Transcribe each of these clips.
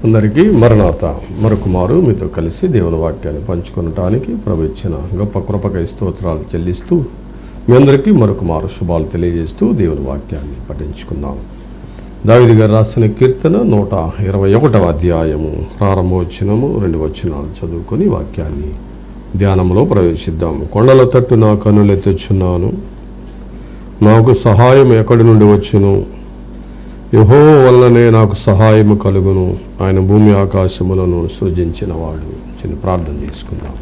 అందరికీ మరణాత మరొకమారు మీతో కలిసి దేవుని వాక్యాన్ని పంచుకొనటానికి ప్రభు ఇచ్చిన గొప్ప కృపకై స్తోత్రాలు చెల్లిస్తూ మీ అందరికీ మరొకమారు శుభాలు తెలియజేస్తూ దేవుని వాక్యాన్ని పఠించుకుందాం. దావీదు గారు రాసిన కీర్తన 121వ అధ్యాయము ప్రారంభవచనము 2 వచనాలు చదువుకొని వాక్యాన్ని ధ్యానంలో ప్రవేశిద్దాం. కొండల తట్టు నా కన్నులెత్తుచున్నాను, నాకు సహాయం ఎక్కడి నుండి వచ్చును? యెహోవా వల్లనే నాకు సహాయము కలుగును. ఆయన భూమి ఆకాశములను సృజించినవాడు. చిన్న ప్రార్థన చేసుకుందాం.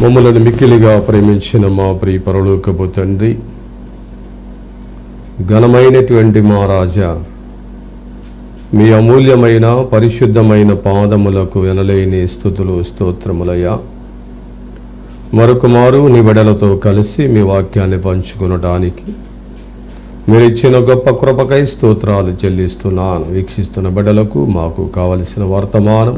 మమ్మలను మిక్కిలిగా ప్రేమించిన మా ప్రియ పరలోకపు తండ్రి, ఘనమైనటువంటి మా రాజా, మీ అమూల్యమైన పరిశుద్ధమైన పాదములకు వినలేని స్తుతులు స్తోత్రములయ్యా. మరొకమారు నీ బిడ్డలతో కలిసి మీ వాక్యాన్ని పంచుకొనడానికి మీరు ఇచ్చిన గొప్ప కృపకై స్తోత్రాలు చెల్లిస్తున్నాను. వీక్షిస్తున్న బిడ్డలకు మాకు కావలసిన వర్తమానం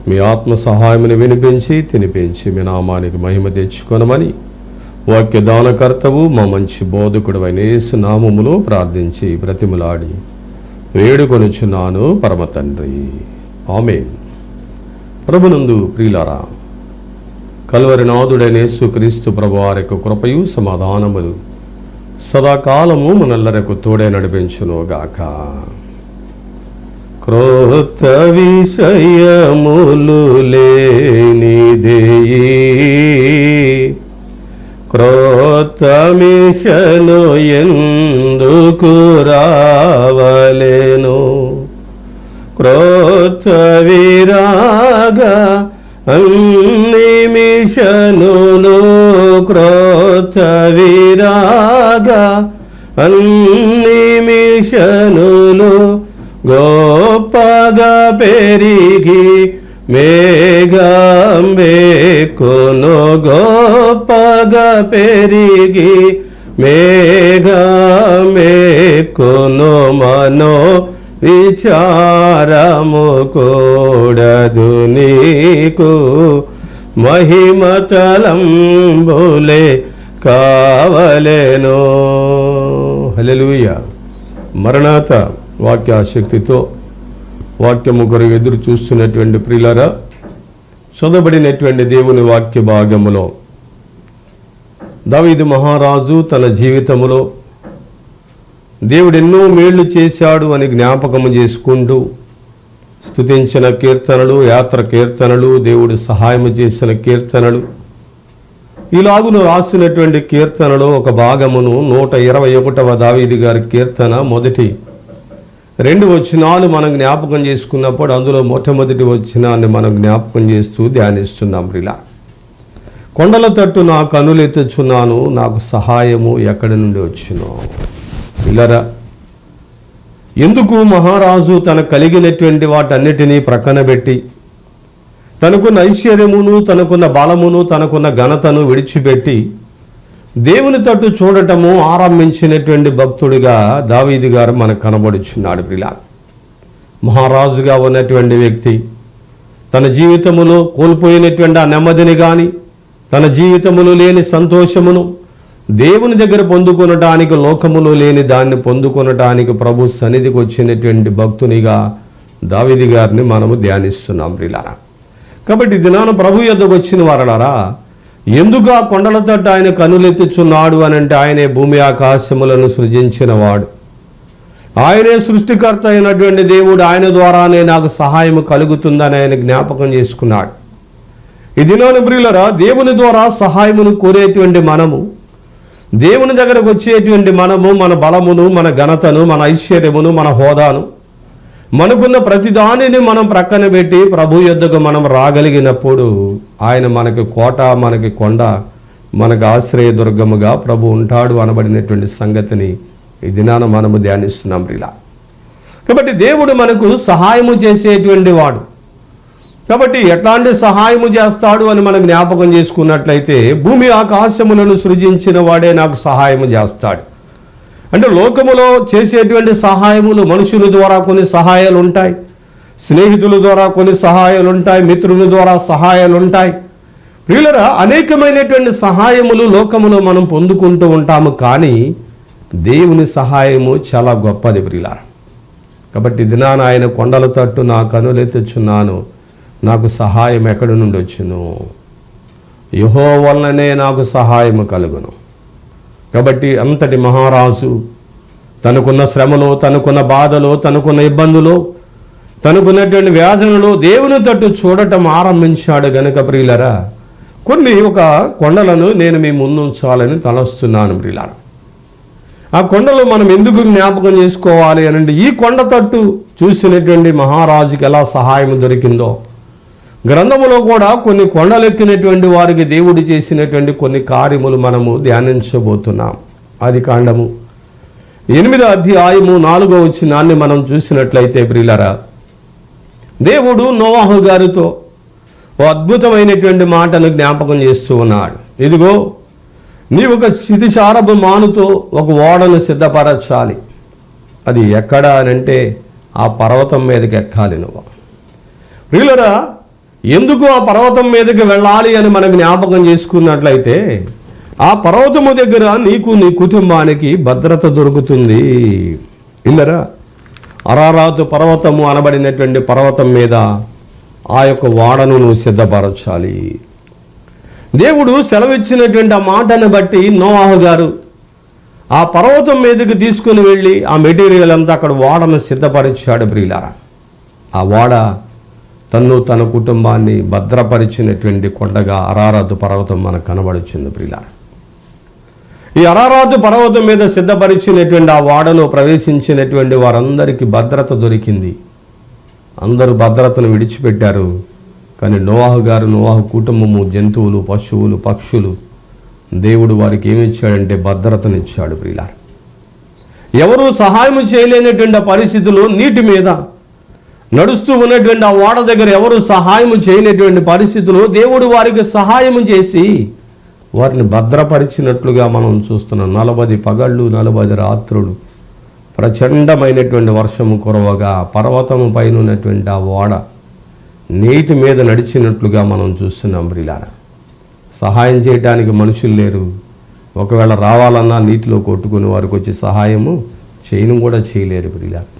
మీ ఆత్మ సహాయముని వినిపించి తినిపించి మీ నామానికి మహిమ తెచ్చుకొనమని వాక్య దానకర్తవు మా మంచి బోధకుడు అయిన యేసు నామములో ప్రార్థించి బ్రతిమలాడి వేడుకొనుచున్నాను పరమ తండ్రి, ఆమేన్. ప్రభునందు ప్రియులారా, కల్వరి నాథుడైన యేసుక్రీస్తు ప్రభువారి యొక్క కృపయు సమాధానములు సదాకాలము మనల్లరకు తోడే నడిపించునుగాక. క్రొత్త విషయములు లేనిదేయి, క్రొత్త మిషను ఎందుకు రావలెను? క్రొత్త విరాగ అన్ని మిషనులు, క్రొత్త విరాగ అన్ని మిషనులు గొప్పగా పెరిగి మేఘంబెక్కును, గొప్పగా పెరిగి మేఘంబెక్కును. మనో విచారము కూడదు నీకు, మహిమ తలంబులే కావలెను. హల్లెలూయా. మరణాత వాక్యాశక్తితో వాక్యము కొరకు ఎదురు చూస్తున్నటువంటి ప్రియులారా, చదవబడినటువంటి దేవుని వాక్య భాగములో దావీదు మహారాజు తన జీవితములో దేవుడు ఎన్నో మేళ్లు చేశాడు అని జ్ఞాపకము చేసుకుంటూ స్తుతించిన కీర్తనలు, యాత్ర కీర్తనలు, దేవుడు సహాయము చేసిన కీర్తనలు, ఇలాగును రాసినటువంటి కీర్తనలో ఒక భాగమును 121వ దావీదు గారి కీర్తన మొదటి 2 వచనాలు మనం జ్ఞాపకం చేసుకున్నప్పుడు అందులో మొట్టమొదటి వచనాన్ని మనం జ్ఞాపకం చేస్తూ ధ్యానిస్తున్నాం. ఇలా కొండల తట్టు నా కన్నులెత్తుచున్నాను, నాకు సహాయము ఎక్కడి నుండి వచ్చునో. పిల్లరా, ఎందుకు మహారాజు తన కలిగినటువంటి వాటన్నిటినీ ప్రక్కన పెట్టి తనకున్న ఐశ్వర్యమును, తనకున్న బలమును, తనకున్న ఘనతను విడిచిపెట్టి దేవుని తట్టు చూడటము ఆరంభించినటువంటి భక్తుడిగా దావీదు గారు మనకు కనబడుచున్నాడు. ప్రిలా, మహారాజుగా ఉన్నటువంటి వ్యక్తి తన జీవితములో కోల్పోయినటువంటి ఆ నెమ్మదిని కానీ, తన జీవితములో లేని సంతోషమును దేవుని దగ్గర పొందుకొనటానికి, లోకములో లేని దాన్ని పొందుకొనటానికి ప్రభు సన్నిధికి వచ్చినటువంటి భక్తునిగా దావీదు గారిని మనము ధ్యానిస్తున్నాం. ప్రియులారా, కాబట్టి దినాన ప్రభు యొద్దకు వచ్చిన వారలారా, ఎందుకు ఆ కొండల తట్టు ఆయన కన్నులెత్తుచున్నాడు అని అంటే, ఆయనే భూమి ఆకాశములను సృజించినవాడు, ఆయనే సృష్టికర్త అయినటువంటి దేవుడు, ఆయన ద్వారానే నాకు సహాయం కలుగుతుందని ఆయన జ్ఞాపకం చేసుకున్నాడు. ఈ దినాన ప్రియులారా, దేవుని ద్వారా సహాయమును కోరేటువంటి మనము, దేవుని దగ్గరకు వచ్చేటువంటి మనము మన బలమును, మన ఘనతను, మన ఐశ్వర్యమును, మన హోదాను, మనకున్న ప్రతిదానిని మనం ప్రక్కన పెట్టి ప్రభు యొద్దకు మనం రాగలిగినప్పుడు ఆయన మనకి కోట, మనకి కొండ, మనకు ఆశ్రయదుర్గముగా ప్రభు ఉంటాడు అనబడినటువంటి సంగతిని ఈ దినాన మనము ధ్యానిస్తున్నాం. ఇలా కాబట్టి దేవుడు మనకు సహాయము చేసేటువంటి వాడు. కాబట్టి ఎట్లాంటి సహాయము చేస్తాడు అని మనం జ్ఞాపకం చేసుకున్నట్లయితే, భూమి ఆకాశములను సృజించిన వాడే నాకు సహాయము చేస్తాడు. అంటే లోకములో చేసేటువంటి సహాయములు, మనుషుల ద్వారా కొన్ని సహాయాలు ఉంటాయి, స్నేహితుల ద్వారా కొన్ని సహాయాలు ఉంటాయి, మిత్రుల ద్వారా సహాయాలు ఉంటాయి. ప్రియులరా, అనేకమైనటువంటి సహాయములు లోకములో మనం పొందుకుంటూ ఉంటాము. కానీ దేవుని సహాయము చాలా గొప్పది ప్రియులారా. కాబట్టి దినాన ఆయన కొండల తట్టు నా కనులెత్తుచున్నాను, నాకు సహాయం ఎక్కడి నుండి వచ్చును? యెహోవా వలననే నాకు సహాయము కలుగును. కాబట్టి అంతటి మహారాజు తనకున్న శ్రమలో, తనకున్న బాధలో, తనకున్న ఇబ్బందులో, తనకున్నటువంటి వ్యాధులలో దేవుని తట్టు చూడటం ఆరంభించాడు గనుక ప్రియులరా, కొన్ని ఒక కొండలను నేను మీ ముందుంచాలని తలస్తున్నాను ప్రియులారా. ఆ కొండలు మనం ఎందుకు జ్ఞాపకం చేసుకోవాలి అనంటే, ఈ కొండ తట్టు చూసినటువంటి మహారాజుకి ఎలా సహాయం దొరికిందో, గ్రంథములో కూడా కొన్ని కొండలెక్కినటువంటి వారికి దేవుడు చేసినటువంటి కొన్ని కార్యములు మనము ధ్యానించబోతున్నాం. ఆదికాండము 8వ అధ్యాయము 4వ వచనాన్ని మనం చూసినట్లయితే ప్రియులారా, దేవుడు నోవాహు గారితో ఓ అద్భుతమైనటువంటి మాటను జ్ఞాపకం చేస్తూ ఉన్నాడు. ఇదిగో, నీవు ఒక క్షితిశారపు మానుతో ఒక ఓడను సిద్ధపరచాలి. అది ఎక్కడ అనంటే ఆ పర్వతం మీదకి ఎక్కాలి నువ్వు. ప్రియులరా, ఎందుకు ఆ పర్వతం మీదకి వెళ్ళాలి అని మనం జ్ఞాపకం చేసుకున్నట్లయితే, ఆ పర్వతము దగ్గర నీకు నీ కుటుంబానికి భద్రత దొరుకుతుంది. ఇల్లరా, అరారాతు పర్వతము అనబడినటువంటి పర్వతం మీద ఆ యొక్క ఓడను నువ్వు సిద్ధపరచాలి. దేవుడు సెలవిచ్చినటువంటి ఆ మాటను బట్టి నోవాహు గారు ఆ పర్వతం మీదకి తీసుకుని వెళ్ళి ఆ మెటీరియల్ అంతా అక్కడ ఓడను సిద్ధపరిచాడు ప్రియులారా. ఆ ఓడ తన కుటుంబాన్ని భద్రపరిచినటువంటి కొండగా అరారాతు పర్వతం మనకు కనబడుచుంది ప్రియులారా. ఈ అరారాతు పర్వతం మీద సిద్ధపరిచినటువంటి ఆ ఓడలో ప్రవేశించినటువంటి వారందరికీ భద్రత దొరికింది. అందరూ భద్రతను విడిచిపెట్టారు. కానీ నోవాహు గారు, నోవాహు కుటుంబము, జంతువులు, పశువులు, పక్షులు, దేవుడు వారికి ఏమిచ్చాడంటే భద్రతనిచ్చాడు ప్రియులారా. ఎవరు సహాయం చేయలేనటువంటి పరిస్థితులు, నీటి మీద నడుస్తూ ఉన్నటువంటి ఆ ఓడ దగ్గర ఎవరు సహాయం చేయనటువంటి పరిస్థితులు దేవుడు వారికి సహాయం చేసి వారిని భద్రపరిచినట్లుగా మనం చూస్తున్నాం. 40 పగళ్ళు 40 రాత్రులు ప్రచండమైనటువంటి వర్షము కురవగా పర్వతము పైన ఉన్నటువంటి ఆ ఓడ నీటి మీద నడిచినట్లుగా మనం చూస్తున్నాం ప్రియులారా. సహాయం చేయడానికి మనుషులు లేరు. ఒకవేళ రావాలన్నా నీటిలో కొట్టుకుని వారికి వచ్చి సహాయము చేయను కూడా చేయలేరు ప్రియులారా.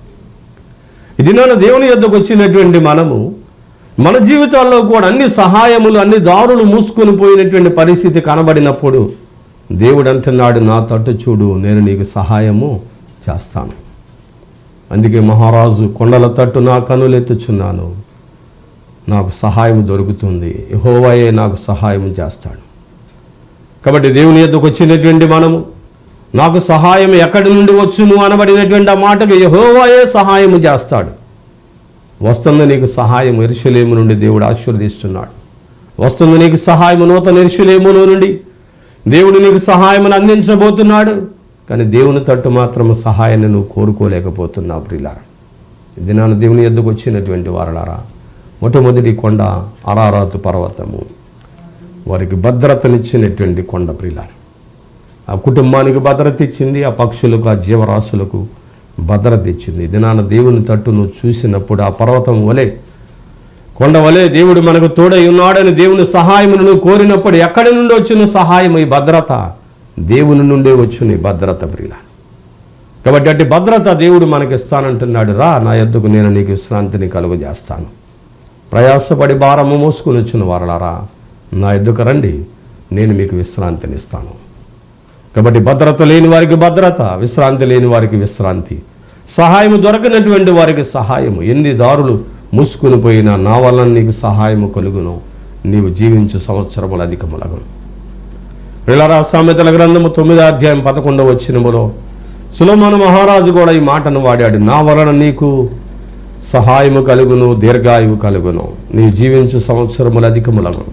ఇది నాన్న దేవుని యొద్దకు వచ్చినటువంటి మనము మన జీవితాల్లో కూడా అన్ని సహాయములు, అన్ని దారులు మూసుకొని పోయినటువంటి పరిస్థితి కనబడినప్పుడు దేవుడు అంటున్నాడు, నా తట్టు చూడు, నేను నీకు సహాయము చేస్తాను. అందుకే మహారాజు కొండల తట్టు నా కనులెత్తుచున్నాను, నాకు సహాయం దొరుకుతుంది, యెహోవాయే నాకు సహాయం చేస్తాడు. కాబట్టి దేవుని యొద్దకు వచ్చినటువంటి మనము నాకు సహాయం ఎక్కడి నుండి వచ్చును అనబడినటువంటి ఆ మాటకు యెహోవాయే సహాయం చేస్తాడు. వస్తుంది నీకు సహాయం, యెరూషలేము నుండి దేవుడు ఆశీర్వదిస్తున్నాడు. వస్తుంది నీకు సహాయం, నూతన యెరూషలేములో నుండి దేవుడు నీకు సహాయమును అందించబోతున్నాడు. కానీ దేవుని తట్టు మాత్రం సహాయాన్ని నువ్వు కోరుకోలేకపోతున్నావు ప్రియులారా. దినాన దేవుని యొద్దకు వచ్చినటువంటి వారలారా, మొట్టమొదటి కొండ అరారాతు పర్వతము, వారికి భద్రతనిచ్చినటువంటి కొండ ప్రియులారా. ఆ కుటుంబానికి భద్రత ఇచ్చింది, ఆ పక్షులకు, ఆ జీవరాశులకు భద్రత ఇచ్చింది. దినాన దేవుని తట్టు నువ్వు చూసినప్పుడు ఆ పర్వతం వలె, కొండ వలె దేవుడు మనకు తోడై ఉన్నాడని దేవుని సహాయమును నువ్వు కోరినప్పుడు ఎక్కడి నుండి వచ్చిన సహాయం? ఈ భద్రత దేవుని నుండే వచ్చిన ఈ భద్రత ప్రియులారా. కాబట్టి అట్టి భద్రత దేవుడు మనకి ఇస్తానంటున్నాడు. రా నా యొద్దకు, నేను నీకు విశ్రాంతిని కలుగజేస్తాను. ప్రయాసపడి భారము మోసుకుని వచ్చిన వారలారా, నా యొద్దకు రండి, నేను మీకు విశ్రాంతిని ఇస్తాను. కాబట్టి భద్రత లేని వారికి భద్రత, విశ్రాంతి లేని వారికి విశ్రాంతి, సహాయము దొరకనటువంటి వారికి సహాయము. ఎన్ని దారులు మూసుకుని పోయినా నా వలన నీకు సహాయము కలుగును, నీవు జీవించు సంవత్సరములు అధికములగును. ప్రియులారా, సామెతల గ్రంథము 9వ అధ్యాయం 11వ వచనములో సొలొమోను మహారాజు కూడా ఈ మాటను వాడాడు. నా వలన నీకు సహాయము కలుగును, దీర్ఘాయువు కలుగును, నీ జీవించు సంవత్సరములు అధికములగును.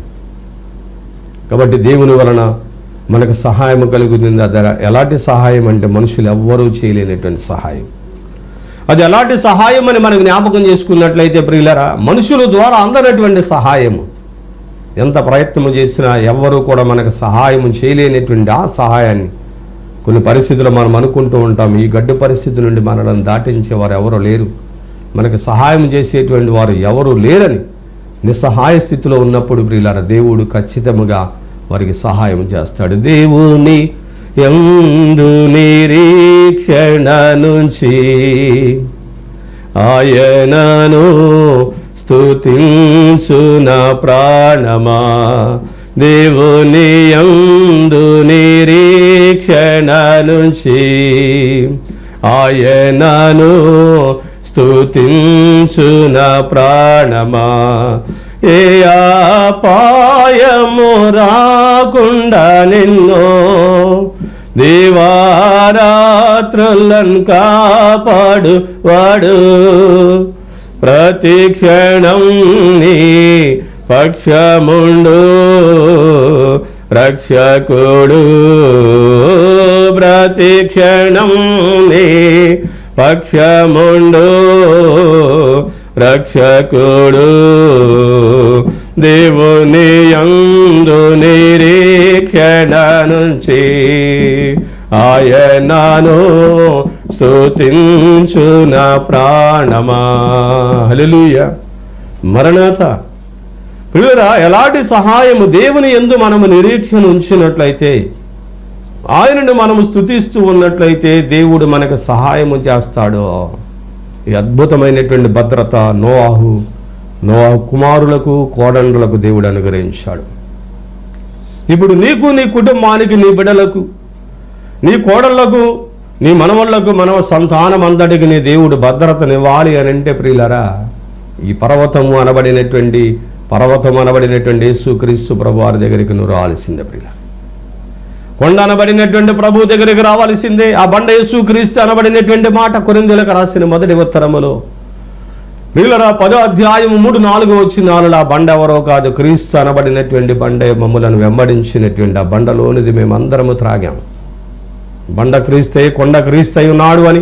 కాబట్టి దేవుని వలన మనకు సహాయం కలుగుతుంది. అది ఎలాంటి సహాయం అంటే మనుషులు ఎవ్వరూ చేయలేనటువంటి సహాయం. అది ఎలాంటి సహాయం అని మనకు జ్ఞాపకం చేసుకున్నట్లయితే ప్రియులారా, మనుషుల ద్వారా అందనటువంటి సహాయము. ఎంత ప్రయత్నం చేసినా ఎవ్వరూ కూడా మనకు సహాయం చేయలేనటువంటి ఆ సహాయాన్ని కొన్ని పరిస్థితులు మనం అనుకుంటూ ఉంటాం, ఈ గడ్డు పరిస్థితి నుండి మనల్ని దాటించేవారు ఎవరు లేరు, మనకు సహాయం చేసేటువంటి వారు ఎవరు లేరని నిస్సహాయ స్థితిలో ఉన్నప్పుడు ప్రియులారా, దేవుడు ఖచ్చితంగా వారికి సహాయం చేస్తాడు. దేవుని యందు నిరీక్షణ నుంచి ఆయనను స్తుతించు నా ప్రాణమా, దేవుని యందు నిరీక్షణ నుంచి ఆయనను స్తుతించు నా ప్రాణమా. ఏ అపాయము రాకుండా నిన్ను దివారాత్రులను కాపాడు వాడు, ప్రతి క్షణం నీ పక్షముండు రక్షకుడు, ప్రతి క్షణం నీ పక్షముండు రక్షకుడు, దేవుని యందు నిరీక్షణ నుంచి ఆయనను స్తుతించు నా ప్రాణమా. హల్లెలూయా. మరణాత ప్రియులారా, ఎలాంటి సహాయము దేవుని యందు మనము నిరీక్షణ ఉంచినట్లయితే, ఆయనను మనము స్తుతిస్తూ ఉన్నట్లయితే దేవుడు మనకు సహాయము చేస్తాడు. ఈ అద్భుతమైనటువంటి భద్రత నోవాహు కుమారులకు కోడండ్రులకు దేవుడు అనుగ్రహించాడు. ఇప్పుడు నీకు, నీ కుటుంబానికి, నీ బిడ్డలకు, నీ కోడళ్లకు, నీ మనవళ్లకు, మనవ సంతానం అంతటికి నీ దేవుడు భద్రతనివ్వాలి అని అంటే ప్రియులారా, ఈ పర్వతం అనబడినటువంటి యేసుక్రీస్తు ప్రభు వారి దగ్గరికి నువ్వు రావాల్సిందే. ప్రియుల కొండ అనబడినటువంటి ప్రభు దగ్గరికి రావాల్సిందే. ఆ బండ యేసుక్రీస్తు అనబడినటువంటి మాట కొరింథీయులకు రాసిన మొదటి ఉత్తరములో ప్రియులరా 10వ అధ్యాయము 3-4 వచనాలలో ఆ బండ ఎవరో కాదు, క్రీస్తు అనబడినటువంటి బండే మమ్ములను వెంబడించినటువంటి ఆ బండలోనిది మేమందరము త్రాగాం. బండ క్రీస్తే, కొండ క్రీస్తయి ఉన్నాడు అని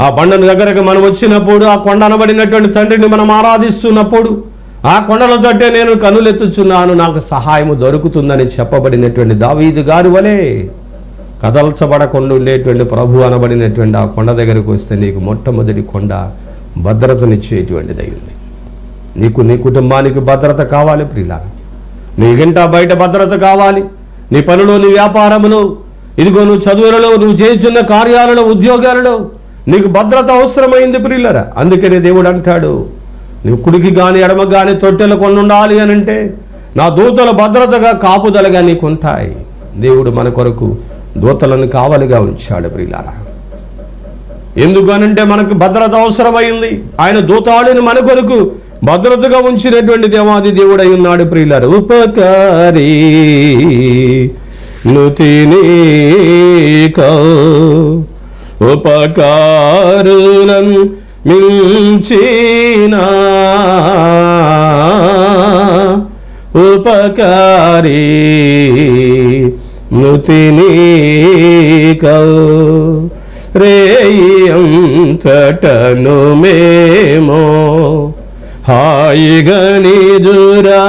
ఆ బండను దగ్గరకు మనం వచ్చినప్పుడు, ఆ కొండ అనబడినటువంటి తండ్రిని మనం ఆరాధిస్తున్నప్పుడు, ఆ కొండలతోటే నేను కనులెత్తుచున్నాను, నాకు సహాయము దొరుకుతుందని చెప్పబడినటువంటి దావీదు గారి వలె కదల్చబడకుండా ఉండేటువంటి ప్రభు అనబడినటువంటి ఆ కొండ దగ్గరకు వస్తే నీకు మొట్టమొదటి కొండ భద్రతనిచ్చేటువంటిదై ఉంది. నీకు, నీ కుటుంబానికి భద్రత కావాలి ప్రియులా. నీ ఇంట బయట భద్రత కావాలి. నీ పనులో, నీ వ్యాపారములో, ఇదిగో నువ్వు చదువులలో, నువ్వు చేస్తున్న కార్యాలలో, ఉద్యోగాలలో నీకు భద్రత అవసరమైంది ప్రియులరా. అందుకనే దేవుడు అంటాడు, నువ్వు కుడికి కానీ ఎడమకు కానీ తొట్టెలు కొన్ని ఉండాలి అని అంటే నా దూతల భద్రతగా కాపుదలగా నీకు ఉంటాయి. దేవుడు మన కొరకు దూతలను కావలిగా ఉంచాడు ప్రియులారా. ఎందుకనంటే మనకు భద్రత అవసరమైంది. ఆయన దూతాళిని మన కొరకు భద్రతగా ఉంచినటువంటి దేవాది దేవుడై ఉన్నాడు ప్రియులారా. ఉపకారి నుతినీకౌ ఉపకారులను మించిన ఉపకారి నుతినీకౌ రేయంతటను మేమో హాయిగా నిదురా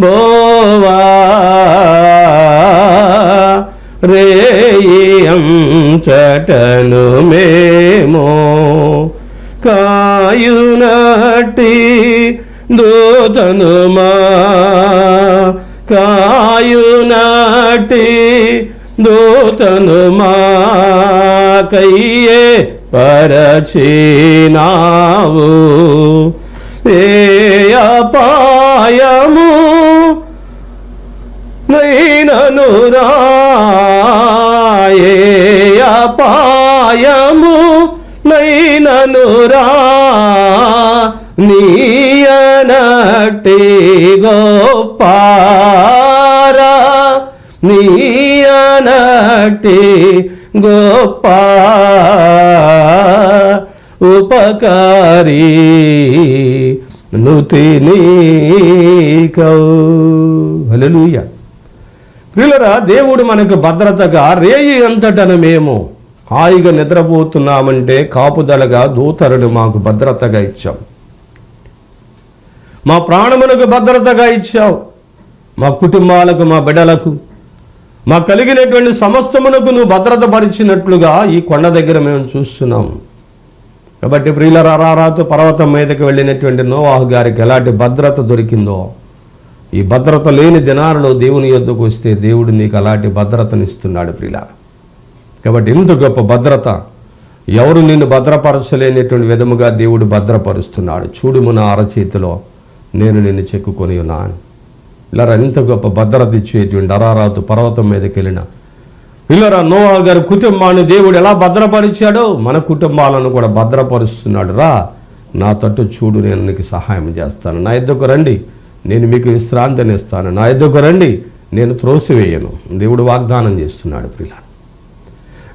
బోవా రేయంతటను మేమో కాయునటి దూతను మా కాయునటి దూతను మా కయ్యే పరచినావు ఏ అపాయము నైనను రాయే అపాయము నైనను రా నీయనటి గోపారా నీయనటి గోప ఉపకారి నుతినీకౌ. హల్లెలూయా. ప్రియులారా, దేవుడు మనకు భద్రతగా రేయి అంతటను మేము హాయిగా నిద్రపోతున్నామంటే కాపుదలగా దూతరుడు మాకు భద్రతగా ఇచ్చావు. మా ప్రాణమునకు భద్రతగా ఇచ్చావు. మా కుటుంబాలకు, మా బిడ్డలకు, మా కలిగినటువంటి సమస్తమునకు నువ్వు భద్రత పరిచినట్లుగా ఈ కొండ దగ్గర మేము చూస్తున్నాం. కాబట్టి ప్రియులారా, అరారాతు పర్వతం మీదకి వెళ్ళినటువంటి నోవాహు గారికి ఎలాంటి భద్రత దొరికిందో, ఈ భద్రత లేని దినాలలో దేవుని యొద్దకు వస్తే దేవుడు నీకు అలాంటి భద్రతనిస్తున్నాడు ప్రియులారా. కాబట్టి ఇంత గొప్ప భద్రత ఎవరు నిన్ను భద్రపరచలేనటువంటి విధముగా దేవుడు భద్రపరుస్తున్నాడు. చూడుము నా అరచేతిలో నేను నిన్ను చెక్కుకొని ఉన్నాను. ఇలా ఇంత గొప్ప భద్రత ఇచ్చేటువంటి అరారాతు పర్వతం మీదకి వెళ్ళిన పిల్లరా నోవహు గారి కుటుంబాన్ని దేవుడు ఎలా భద్రపరిచాడో మన కుటుంబాలను కూడా భద్రపరుస్తున్నాడు. రా నా తట్టు చూడు, నేను నీకు సహాయం చేస్తాను. నా యొద్దకు రండి, నేను మీకు విశ్రాంతిని ఇస్తాను. నా యొద్దకు రండి, నేను త్రోసివేయను. దేవుడు వాగ్దానం చేస్తున్నాడు. పిల్లలు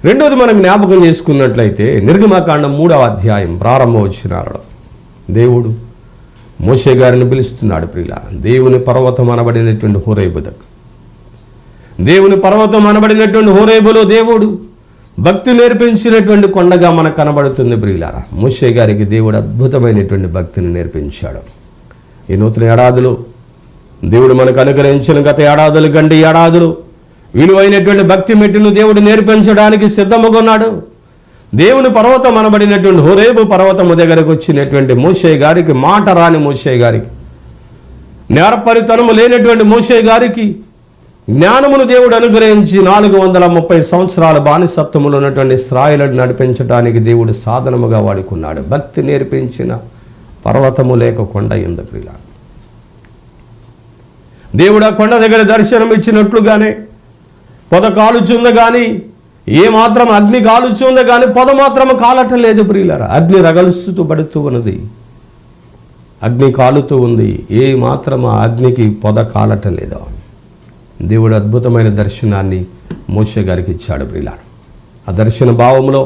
రెండోది మనం జ్ఞాపకం చేసుకున్నట్లయితే నిర్గమకాండం 3వ అధ్యాయం ప్రారంభ వచనాలలో దేవుడు మోషే గారిని పిలుస్తున్నాడు. ప్రియుల దేవుని పర్వతం అనబడినటువంటి హోరేబు దగ్గర, దేవుని పర్వతం అనబడినటువంటి హోరేబులో దేవుడు భక్తి నేర్పించినటువంటి కొండగా మనకు కనబడుతుంది. ప్రియులారా మోషే గారికి దేవుడు అద్భుతమైనటువంటి భక్తిని నేర్పించాడు. ఈ నూతన ఏడాదిలో దేవుడు మనకు అనుగ్రహించిన గత ఏడాదుల కంటే ఏడాదులు విలువైనటువంటి భక్తి మెట్టును దేవుడు నేర్పించడానికి సిద్ధముగా ఉన్నాడు. దేవుని పర్వతం అనబడినటువంటి హోరేబు పర్వతము దగ్గరకు వచ్చినటువంటి మోషే గారికి, మాట రాని మోషే గారికి, నేర్పరితనము లేనటువంటి మోషే గారికి జ్ఞానమును దేవుడు అనుగ్రహించి 430 సంవత్సరాల బానిసత్వములో ఉన్నటువంటి ఇశ్రాయేలును నడిపించడానికి దేవుడు సాధనముగా వాడుకున్నాడు. భక్తి నేర్పించిన పర్వతము లేక కొండ ఎందు ప్రియుల దేవుడు ఆ కొండ దగ్గర దర్శనం ఇచ్చినట్లుగానే పొద కాలుచుంద కానీ ఏమాత్రం అగ్ని కాలుచుంద కానీ పొద మాత్రం కాలటం లేదు. ప్రియులారా అగ్ని రగలుస్తూ పడుతూ ఉన్నది, అగ్ని కాలుతూ ఉంది, ఏ మాత్రం ఆ అగ్నికి పొద కాలటం లేదు. దేవుడు అద్భుతమైన దర్శనాన్ని మోషే గారికి ఇచ్చాడు. ప్రియులారా ఆ దర్శన భావంలో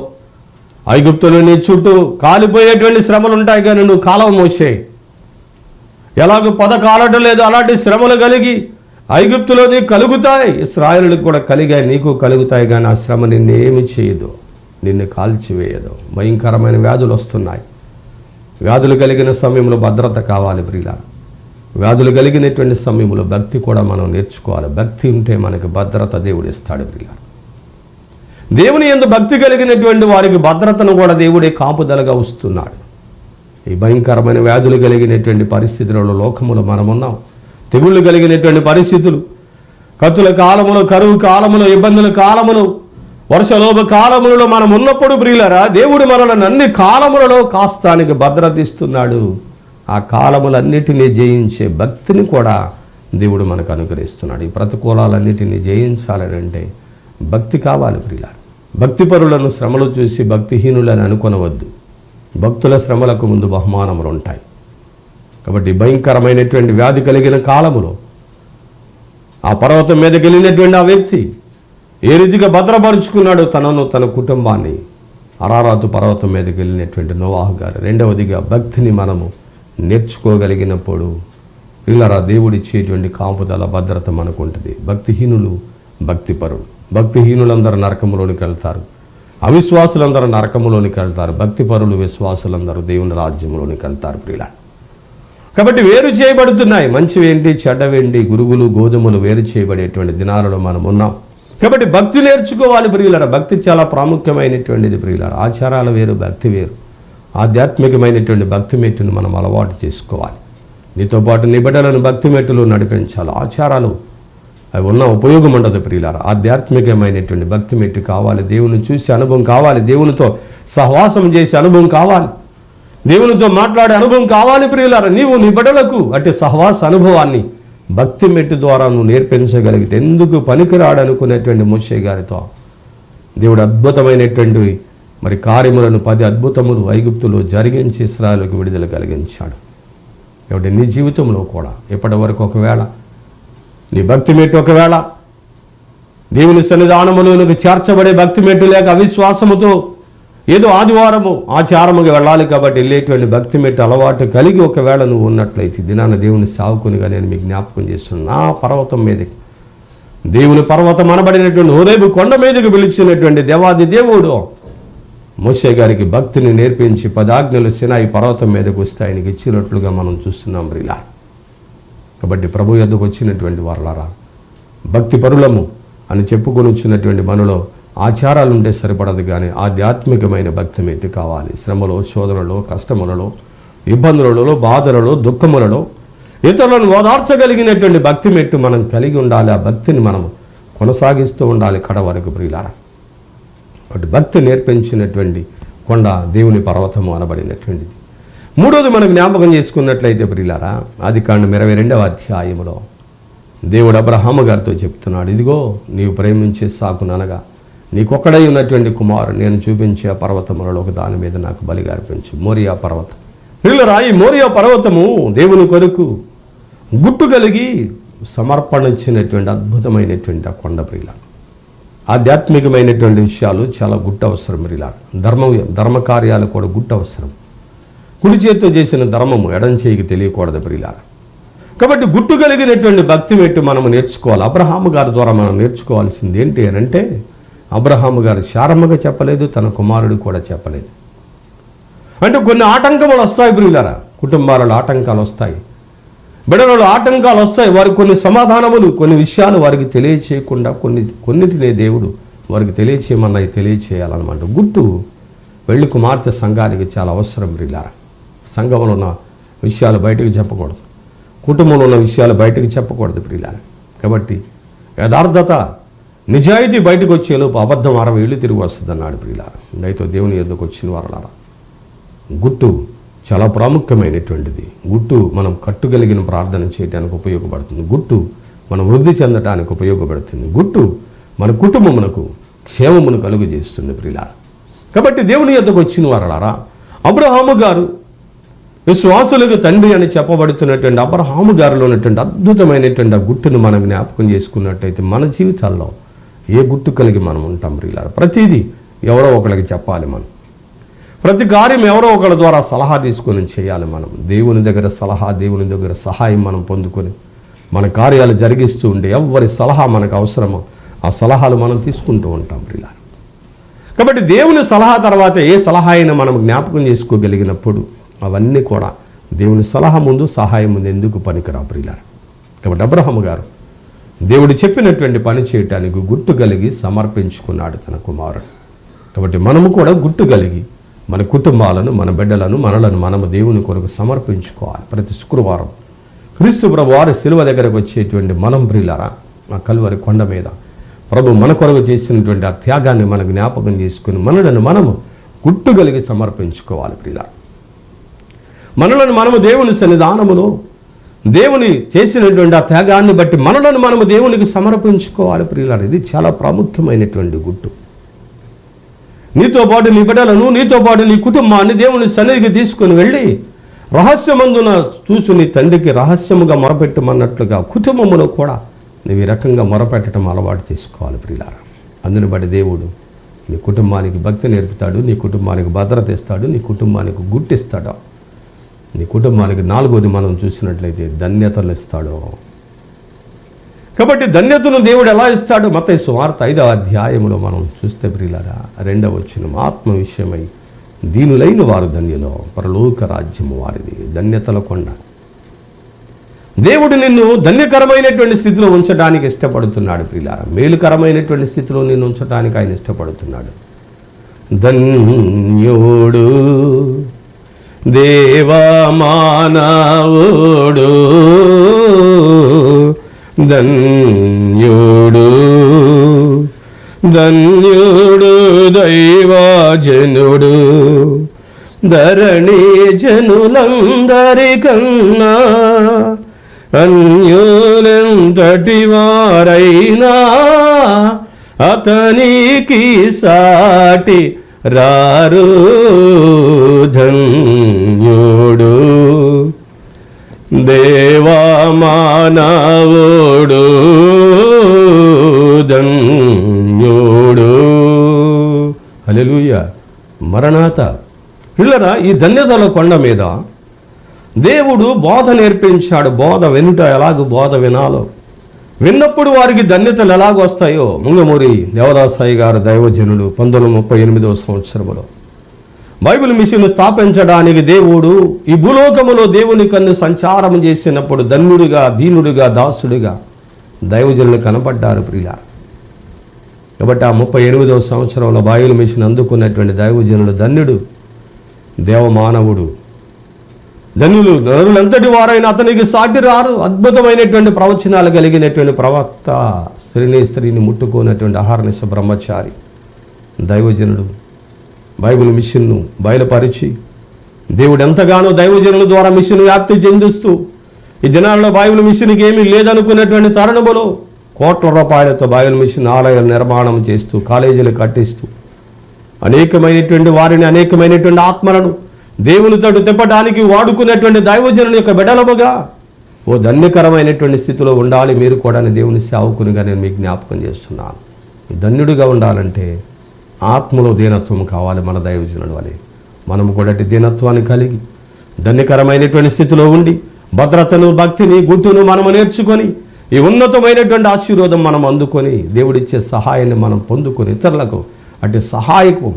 ఐగుప్తులో నీ చుట్టూ కాలిపోయేటువంటి శ్రమలు ఉంటాయి కానీ నువ్వు కాలవ మోషే, ఎలాగో పొద కాలటం లేదు అలాంటి శ్రమలు కలిగి ఐగుప్తులో నీకు కలుగుతాయి, ఇశ్రాయేలులకు కూడా కలిగాయి, నీకు కలుగుతాయి. కానీ ఆ శ్రమ నిన్ను ఏమి చేయదు, నిన్ను కాల్చివేయదు. భయంకరమైన వ్యాధులు వస్తున్నాయి. వ్యాధులు కలిగిన సమయంలో భద్రత కావాలి. ప్రియులారా వ్యాధులు కలిగినటువంటి సమయంలో భక్తి కూడా మనం నేర్చుకోవాలి. భక్తి ఉంటే మనకు భద్రత దేవుడు ఇస్తాడు. ప్రియులారా దేవుని యందు భక్తి కలిగినటువంటి వారికి భద్రతను కూడా దేవుడే కాపుదలగా వస్తున్నాడు. ఈ భయంకరమైన వ్యాధులు కలిగినటువంటి పరిస్థితులలో లోకములో మనం ఉన్నాం. తెగుళ్ళు కలిగినటువంటి పరిస్థితులు, కత్తుల కాలములో, కరువు కాలములో, ఇబ్బందుల కాలములో, వర్షలోభ కాలములలో మనం ఉన్నప్పుడు ప్రియులారా దేవుడు మనల్ని అన్ని కాలములలో కాస్తానికి భద్రత ఇస్తున్నాడు. ఆ కాలములన్నిటినీ జయించే భక్తిని కూడా దేవుడు మనకు అనుగ్రహిస్తున్నాడు. ఈ ప్రతికూలాలన్నిటినీ జయించాలనంటే భక్తి కావాలి. ప్రియులారా భక్తిపరులను శ్రమలు చూసి భక్తిహీనులని అనుకొనవద్దు. భక్తుల శ్రమలకు ముందు బహుమానములు ఉంటాయి. కాబట్టి భయంకరమైనటువంటి వ్యాధి కలిగిన కాలములో ఆ పర్వతం మీదకి వెళ్ళినటువంటి ఆ వ్యక్తి ఏ రీతిగా భద్రపరుచుకున్నాడు తనను, తన కుటుంబాన్ని. అరారాతు పర్వతం మీదకి వెళ్ళినటువంటి నోవాహు గారు. రెండవదిగా భక్తిని మనము నేర్చుకోగలిగినప్పుడు పిల్లరా దేవుడిచ్చేటువంటి కాపుదల భద్రత మనకు ఉంటుంది. భక్తిహీనులు భక్తిపరులు, భక్తిహీనులందరూ నరకములోనికి వెళ్తారు, అవిశ్వాసులందరూ నరకములోనికి వెళ్తారు, భక్తిపరులు విశ్వాసులందరూ దేవుని రాజ్యంలోనికి వెళ్తారు. ప్రియుల కాబట్టి వేరు చేయబడుతున్నాయి. మంచివేంటి చెడ్డవేంటి, గురుగులు గోధుమలు వేరు చేయబడేటువంటి దినాలలో మనం ఉన్నాం. కాబట్టి భక్తి నేర్చుకోవాలి. ప్రియులారా భక్తి చాలా ప్రాముఖ్యమైనటువంటిది. ప్రియులారా ఆచారాలు వేరు, భక్తి వేరు. ఆధ్యాత్మికమైనటువంటి భక్తి మెట్టును మనం అలవాటు చేసుకోవాలి. నీతో పాటు నీ బిడ్డలను భక్తి మెట్టులు నడిపించాలి. ఆచారాలు అవి ఉన్న ఉపయోగం ఉండదు. ప్రియులారా ఆధ్యాత్మికమైనటువంటి భక్తి మెట్టు కావాలి. దేవుని చూసే అనుభవం కావాలి, దేవునితో సహవాసం చేసే అనుభవం కావాలి, దేవునితో మాట్లాడే అనుభవం కావాలి. ప్రియులారా నీవు నీ బిడ్డలకు అట్టి సహవాస అనుభవాన్ని భక్తి మెట్టు ద్వారా నువ్వు నేర్పించగలిగితే ఎందుకు పనికిరాడనుకునేటువంటి మోషే గారితో దేవుడు అద్భుతమైనటువంటి మరి కార్యములను 10 అద్భుతములు ఐగుప్తులో జరిగించి ఇశ్రాయేలుకు విడుదల కలిగించాడు. కాబట్టి నీ జీవితంలో కూడా ఇప్పటి వరకు ఒకవేళ నీ భక్తి మెట్టు ఒకవేళ దేవుని సన్నిధానములోనికి చేర్చబడే భక్తి మెట్టు లేక అవిశ్వాసముతో ఏదో ఆదివారము ఆచారముగా వెళ్ళాలి కాబట్టి వెళ్ళేటువంటి భక్తి మెట్టు అలవాటు కలిగి ఒకవేళ నువ్వు ఉన్నట్లయితే దినాన దేవుని సావుకునిగా నేను మీకు జ్ఞాపకం చేస్తున్నాను. నా పర్వతం మీదకి, దేవుని పర్వతం అనబడినటువంటి హోరేబు కొండ మీదకి పిలిచినటువంటి దేవాది దేవుడు మోషే గారికి భక్తిని నేర్పించి 10 ఆజ్ఞలు సినాయి పర్వతం మీదకి వస్తే ఆయనకి ఇచ్చినట్లుగా మనం చూస్తున్నాం. రీలా కాబట్టి ప్రభు యొద్దకు వచ్చినటువంటి వారలారా భక్తి పరులము అని చెప్పుకొని వచ్చినటువంటి మనలో ఆచారాలు ఉంటే సరిపడదు, కానీ ఆధ్యాత్మికమైన భక్తి మెట్టు కావాలి. శ్రమలో, శోధనలో, కష్టములలో, ఇబ్బందులలో, బాధలలో, దుఃఖములలో ఇతరులను ఓదార్చగలిగినటువంటి భక్తి మెట్టు మనం కలిగి ఉండాలి. ఆ భక్తిని మనం కొనసాగిస్తూ ఉండాలి కడ వరకు. ప్రియులారా కాబట్టి భక్తి నేర్పించినటువంటి కొండ దేవుని పర్వతము అనబడినటువంటిది. మూడోది మనం జ్ఞాపకం చేసుకున్నట్లయితే ప్రియులారా, ఆదికాండం 22వ అధ్యాయములో దేవుడు అబ్రహాము గారితో చెప్తున్నాడు, ఇదిగో నీవు ప్రేమించే సాకుననగా నీకొక్కడై ఉన్నటువంటి కుమారుడు నేను చూపించే పర్వతములలో ఒక దాని మీద నాకు బలిగా అర్పించు, మోరియా పర్వతం. ప్రియులారా, ఈ మోరియా పర్వతము దేవుని కొరకు గుట్టు కలిగి సమర్పణ ఇచ్చినటువంటి అద్భుతమైనటువంటి ఆ కొండ. ప్రియులారా, ఆధ్యాత్మికమైనటువంటి విషయాలు చాలా గుట్టు అవసరం. ప్రియులారా, ధర్మకార్యాలు కూడా గుట్టు అవసరం. కుడి చేతితో చేసిన ధర్మము ఎడం చేయికి తెలియకూడదు ప్రియులారా. కాబట్టి గుట్టు కలిగినటువంటి భక్తి మెట్టు మనం నేర్చుకోవాలి. అబ్రహాము గారి ద్వారా మనం నేర్చుకోవాల్సింది ఏంటి అని అంటే, అబ్రహాము గారు శారమ్మగా చెప్పలేదు, తన కుమారుడు కూడా చెప్పలేదు. అంటే కొన్ని ఆటంకములు వస్తాయి ప్రియులారా, కుటుంబాలలో ఆటంకాలు వస్తాయి, బిడ్డలలో ఆటంకాలు వస్తాయి. వారికి కొన్ని సమాధానములు, కొన్ని విషయాలు వారికి తెలియచేయకుండా కొన్నిటినే దేవుడు వారికి తెలియచేయమన్నది తెలియచేయాలన్నమాట. గుట్టు పెళ్లి కుమార్తె సంఘానికి చాలా అవసరం ప్రియులారా. సంఘంలో ఉన్న విషయాలు బయటకు చెప్పకూడదు, కుటుంబంలో ఉన్న విషయాలు బయటకు చెప్పకూడదు ప్రియులారా. కాబట్టి యథార్థత, నిజాయితీ బయటకు వచ్చేలోపు అబద్ధం 60 ఏళ్ళు తిరిగి వస్తుంది అన్నాడు ప్రియులారా. దయతో దేవుని యొద్దకు వచ్చిన వారలారా, గుట్టు చాలా ప్రాముఖ్యమైనటువంటిది. గుట్టు మనం కట్టుగలిగిన ప్రార్థన చేయడానికి ఉపయోగపడుతుంది. గుట్టు మనం వృద్ధి చెందడానికి ఉపయోగపడుతుంది. గుట్టు మన కుటుంబమునకు క్షేమమును కలుగు చేస్తుంది ప్రియులారా. కాబట్టి దేవుని యొద్దకు వచ్చిన వారలారా, అబ్రహాము గారు విశ్వాసులకు తండ్రి అని చెప్పబడుతున్నటువంటి అబ్రహాము గారిలో ఉన్నటువంటి అద్భుతమైనటువంటి ఆ గుట్టును మనం జ్ఞాపకం చేసుకున్నట్టయితే మన జీవితాల్లో ఏ గుట్టు కలిగి మనం ఉంటాం ప్రియులారా. ప్రతిదీ ఎవరో ఒకరికి చెప్పాలి మనం, ప్రతి కార్యం ఎవరో ఒకరి ద్వారా సలహా తీసుకొని చేయాలి మనం. దేవుని దగ్గర సలహా, దేవుని దగ్గర సహాయం మనం పొందుకొని మన కార్యాలు జరిగిస్తూ ఉంటే ఎవరి సలహా మనకు అవసరమో ఆ సలహాలు మనం తీసుకుంటూ ఉంటాం ప్రియులారా. కాబట్టి దేవుని సలహా తర్వాత ఏ సలహా అయినా మనం జ్ఞాపకం చేసుకోగలిగినప్పుడు అవన్నీ కూడా దేవుని సలహా ముందు, సహాయం ముందు ఎందుకు పనికిరా ప్రియులారా. కాబట్టి అబ్రహాము గారు దేవుడు చెప్పినటువంటి పని చేయటానికి గుట్టు కలిగి సమర్పించుకున్నాడు తన కుమారుడు. కాబట్టి మనము కూడా గుట్టు కలిగి మన కుటుంబాలను, మన బిడ్డలను, మనము దేవుని కొరకు సమర్పించుకోవాలి. ప్రతి శుక్రవారం క్రీస్తు ప్రభు వారి శిలువ దగ్గరకు వచ్చేటువంటి మనం ప్రియులారా, ఆ కల్వరి కొండ మీద ప్రభు మన కొరకు చేసినటువంటి ఆ త్యాగాన్ని మన జ్ఞాపకం చేసుకుని మనము గుట్టు కలిగి సమర్పించుకోవాలి ప్రియులారా. మనము దేవుని సన్నిధానములో దేవుని చేసినటువంటి ఆ త్యాగాన్ని బట్టి మనము దేవునికి సమర్పించుకోవాలి ప్రియులారా. ఇది చాలా ప్రాముఖ్యమైనటువంటి గుట్టు. నీతో పాటు నీ బిడ్డలను, నీతో పాటు నీ కుటుంబాన్ని దేవుని సన్నిధికి తీసుకుని వెళ్ళి రహస్యమందున చూసి నీ తండ్రికి రహస్యముగా మొరపెట్టమన్నట్లుగా కుటుంబములో కూడా నువ్వు ఈ రకంగా మొరపెట్టడం అలవాటు చేసుకోవాలి ప్రియులారా. అందుని బట్టి దేవుడు నీ కుటుంబానికి భక్తి నేర్పుతాడు, నీ కుటుంబానికి భద్రత ఇస్తాడు, నీ కుటుంబానికి గుట్టిస్తాడు, నీ కుటుంబానికి 4వది మనం చూసినట్లయితే ధన్యతలు ఇస్తాడు. కాబట్టి ధన్యతను దేవుడు ఎలా ఇస్తాడు? మత్తయి సువార్త 5వ అధ్యాయములో మనం చూస్తే ప్రియులారా, 2వ వచనం, ఆత్మ విషయమై దీనులైన వారు ధన్యులో, పరలోక రాజ్యము వారిది. ధన్యతల కొండ. దేవుడు నిన్ను ధన్యకరమైనటువంటి స్థితిలో ఉంచడానికి ఇష్టపడుతున్నాడు ప్రియులారా. మేలుకరమైనటువంటి స్థితిలో నిన్ను ఉంచడానికి ఆయన ఇష్టపడుతున్నాడు. ధన్యుడు దేవా మానవుడు, ధన్యుడు ధన్యుడు దైవజనుడు, ధరణి జనులందరికన్నా అన్యులెంతటి వారైనా అతనికి సాటి రారు. ధన్యుడు దేవా మానవుడు, ధన్యుడు. హల్లెలూయా. మరణాత. పిల్లరా, ఈ ధన్యతల కొండ మీద దేవుడు బోధ నేర్పించాడు. బోధ వినుట ఎలాగో బోధ వినాలో, విన్నప్పుడు వారికి ధన్యతలు ఎలాగొస్తాయో ముంగమూరి దేవదాసాయి గారు దైవజనుడు 1938వ సంవత్సరంలో బైబిల్ మిషన్ స్థాపించడానికి దేవుడు ఈ భూలోకములో దేవుని కన్ను సంచారం చేసినప్పుడు ధన్యుడిగా, దీనుడిగా, దాసుడిగా దైవజనులు కనపడ్డారు ప్రియులారా. కాబట్టి ఆ 38వ సంవత్సరంలో బైబిల్ మిషన్ అందుకున్నటువంటి దైవజనుడు ధన్యుడు, దేవమానవుడు, ధన్యులు. నరులంతటి వారైనా అతనికి సాటి రారు. అద్భుతమైనటువంటి ప్రవచనాలు కలిగినటువంటి ప్రవక్త, స్త్రీని ముట్టుకున్నటువంటి అహర్నిశ బ్రహ్మచారి, దైవజనుడు, బైబిల్ మిషన్ను బయలుపరిచి దేవుడు ఎంతగానో దైవజనుల ద్వారా మిషన్ వ్యాప్తి చెందిస్తూ ఈ దినాల్లో బైబిల్ మిషన్కి ఏమీ లేదనుకున్నటువంటి తరుణములో కోట్ల రూపాయలతో బైబిల్ మిషన్ ఆలయాల నిర్మాణం చేస్తూ కాలేజీలు కట్టిస్తూ అనేకమైనటువంటి వారిని అనేకమైనటువంటి ఆత్మలను దేవుని తోడు తిప్పడానికి వాడుకున్నటువంటి దైవజనుని యొక్క బిడ్డలముగా ఓ ధన్యకరమైనటువంటి స్థితిలో ఉండాలి మీరు కూడా దేవుని సేవకునిగా నేను మీకు జ్ఞాపకం చేస్తున్నాను. ధన్యుడిగా ఉండాలంటే ఆత్మలో దీనత్వం కావాలి. మన దైవజనుడు వలె మనము కూడా దీనత్వాన్ని కలిగి ధన్యకరమైనటువంటి స్థితిలో ఉండి భద్రతను భక్తిని గుట్టును మనము నేర్చుకొని ఈ ఉన్నతమైనటువంటి ఆశీర్వాదం మనం అందుకొని దేవుడిచ్చే సహాయాన్ని మనం పొందుకొని ఇతరులకు అటు సహాయకం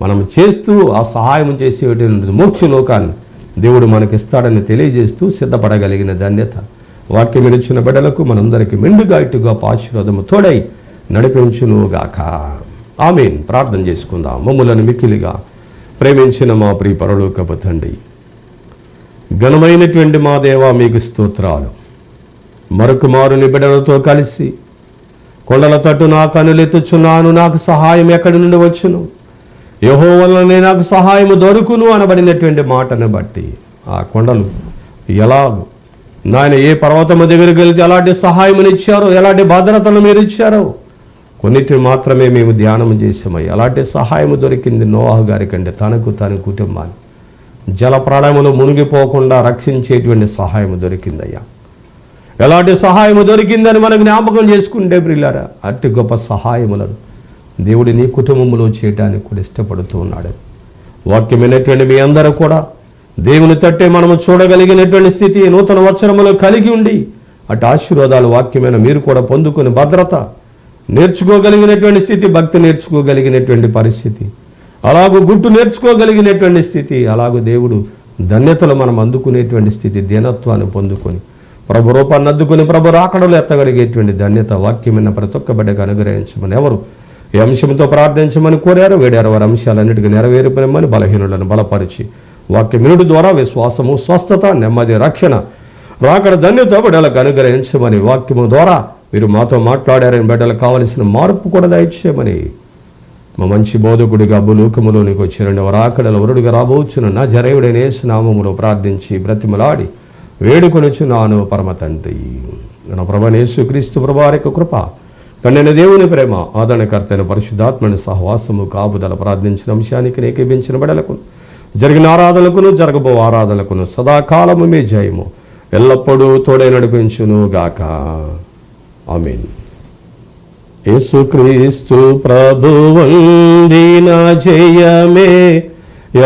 మనం చేస్తూ ఆ సహాయం చేసేటువంటి మోక్షలోకాన్ని దేవుడు మనకిస్తాడని తెలియజేస్తూ సిద్ధపడగలిగిన ధన్యత వాక్యం ఇచ్చిన బిడ్డలకు మనందరికీ మెండుగా ఇటుగా ఆశీర్వాదము తోడై నడిపించునుగాక. ఆమేన్. ప్రార్థన చేసుకుందాం. మమ్ములను మిక్కిలిగా ప్రేమించిన మా ప్రియ పరలోకపు తండ్రి, ఘనమైనటువంటి మా దేవా మీకు స్తోత్రాలు. మరొక మారుని బిడ్డలతో కలిసి కొండల తట్టు నా కనులెత్తుచున్నాను, నాకు సహాయం ఎక్కడి నుండి వచ్చును, యెహోవా వలనే నాకు సహాయము దొరుకును అనబడినటువంటి మాటను బట్టి ఆ కొండలు ఎలాగో నాయన ఏ పర్వతము దగ్గరికి వెళ్తే ఎలాంటి సహాయమునిచ్చారో, ఎలాంటి భద్రతను మీరు ఇచ్చారో కొన్నిటిని మాత్రమే మేము ధ్యానం చేసామయ్యి. అలాంటి సహాయము దొరికింది నోవాహు గారి కంటే తనకు తన కుటుంబాన్ని జల ప్రళయములో మునిగిపోకుండా రక్షించేటువంటి సహాయము దొరికిందయ్యా. ఎలాంటి సహాయము దొరికిందని మనం జ్ఞాపకం చేసుకుంటే ప్రియులారా, అట్టి గొప్ప సహాయములను దేవుడి నీ కుటుంబంలో చేయడానికి కూడా ఇష్టపడుతూ ఉన్నాడు. వాక్యమైనటువంటి మీ అందరూ కూడా దేవుని తట్టే మనము చూడగలిగినటువంటి స్థితి నూతన వచనములో కలిగి ఉండి అటు ఆశీర్వాదాలు వాక్యమైన మీరు కూడా పొందుకుని భద్రత నేర్చుకోగలిగినటువంటి స్థితి, భక్తి నేర్చుకోగలిగినటువంటి పరిస్థితి, అలాగూ గుట్టు నేర్చుకోగలిగినటువంటి స్థితి, అలాగూ దేవుడు ధన్యతలు మనం అందుకునేటువంటి స్థితి, దీనత్వాన్ని పొందుకొని ప్రభు రూపాన్ని అద్దుకొని ప్రభు రాకడలు ఎత్తగలిగేటువంటి ధన్యత వాక్యమైన ప్రతి ఒక్క బిడ్డకు అనుగ్రహించమని ఎవరు ఈ అంశంతో ప్రార్థించమని కోరారు వేడారు వారి అంశాలన్నిటికీ నెరవేరిపోయమని బలహీనులను బలపరిచి వాక్యమినుడి ద్వారా విశ్వాసము, స్వస్థత, నెమ్మది, రక్షణ, రాకడ ధన్యత బిడ్డలకు అనుగ్రహించమని వాక్యము ద్వారా మీరు మాతో మాట్లాడారని బిడ్డలకు కావలసిన మార్పు కూడా దయచేయమని మా మంచి బోధకుడిగా భూలోకములో నీకు వచ్చిన రాకడల వరుడుగా రాబోచున్న నా జరేయుడైన యేసు నామములో ప్రార్థించి బ్రతిమలాడి వేడుకొనుచున్నాను పరమ తండ్రి. నా ప్రభువైన యేసుక్రీస్తు ప్రభువారి యొక్క కృప, తండ్రి దేవుని ప్రేమ, ఆదరణకర్తైన పరిశుద్ధాత్మని సహవాసము కాపుదల ప్రార్థించిన అంశానికి ఏకీభించిన బిడ్డలకు జరిగిన ఆరాధనలకును జరగబో ఆరాధనలకును సదాకాలము మీ జయము ఎల్లప్పుడూ తోడై నడిపించును గాక. ఆమేన్. యేసుక్రీస్తు ప్రభువందిన జయమే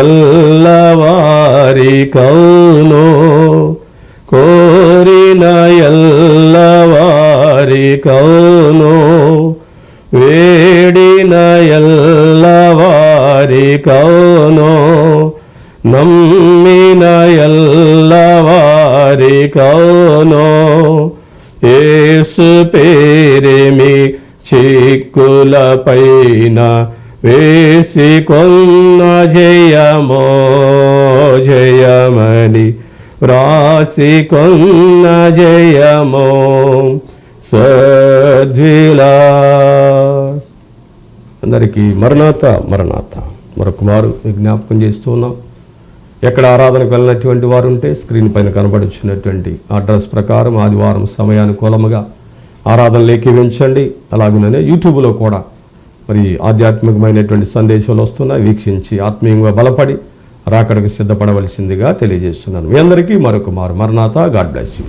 ఎల్లవారి కౌను, కోరిన ఎల్లవారి కౌను, వేడిన ఎల్లవారి కౌను, నమ్మిన ఎల్లవారి కౌను, యేసు పేరేమి చిక్కుల పైన వేసి కొన్న జయమో జయమని రాసి కొన్న జయమో సద్విలాస్. అందరికీ మరణాత మరణాత మరొక మారు జ్ఞాపకం చేస్తూ ఉన్నాం. ఎక్కడ ఆరాధనకు వెళ్ళినటువంటి వారు ఉంటే స్క్రీన్ పైన కనబడుచున్నటువంటి అడ్రస్ ప్రకారం ఆదివారం సమయానుకూలముగా ఆరాధనలు ఏకీవించండి. అలాగనే యూట్యూబ్లో కూడా మరి ఆధ్యాత్మికమైనటువంటి సందేశాలు వస్తున్నాయి, వీక్షించి ఆత్మీయంగా బలపడి రాకడకు సిద్ధపడవలసిందిగా తెలియజేస్తున్నాను. మీ అందరికీ మరొక మారు మరణాత. God bless you.